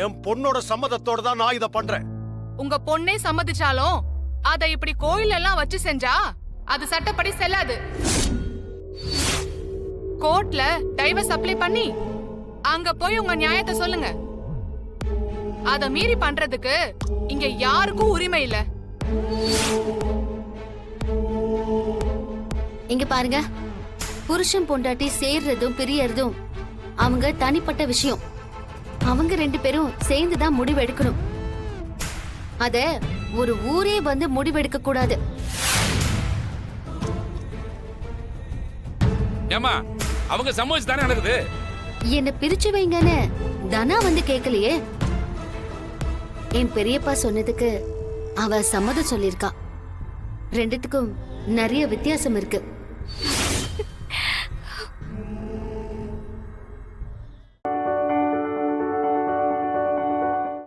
என் பொண்ணோட சம்மதத்தோட தான் நான் இத பண்றேன். உங்க பொண்ணே சம்மதிச்சாலும் அத இப்படி கோயில் எல்லாம் வச்சு செஞ்சா அது சட்டப்படி செல்லாது. கோர்ட்ல டைவர்ஸ் அப்ளை பண்ணி அங்க போய் உங்க நியாயத்தை சொல்லுங்க. அத மீறி பண்றதுக்கு இங்க யாருக்கும் உரிமை இல்ல. இங்க பாருங்க, புருஷன் பொண்டாட்டி சேர்றதும் பிரியறதும் அவங்க தனிப்பட்ட விஷயம். அவங்க 2 பேரும் சேர்ந்துதான் முடிவெடுக்கணும். அத ஒரு ஊரே வந்து முடிவெடுக்க கூடாது. ஏமா அவங்க சம்மதிச்சு தானே நடக்குது. என்ன பிரிச்சு வைங்கன்னு தனா வந்து கேட்கலையே. என் பெரியப்பா சொன்னதுக்கு அவ சம்மதம் சொல்லிருக்கா. 2த்துக்கும் நிறைய வித்தியாசம் இருக்கு.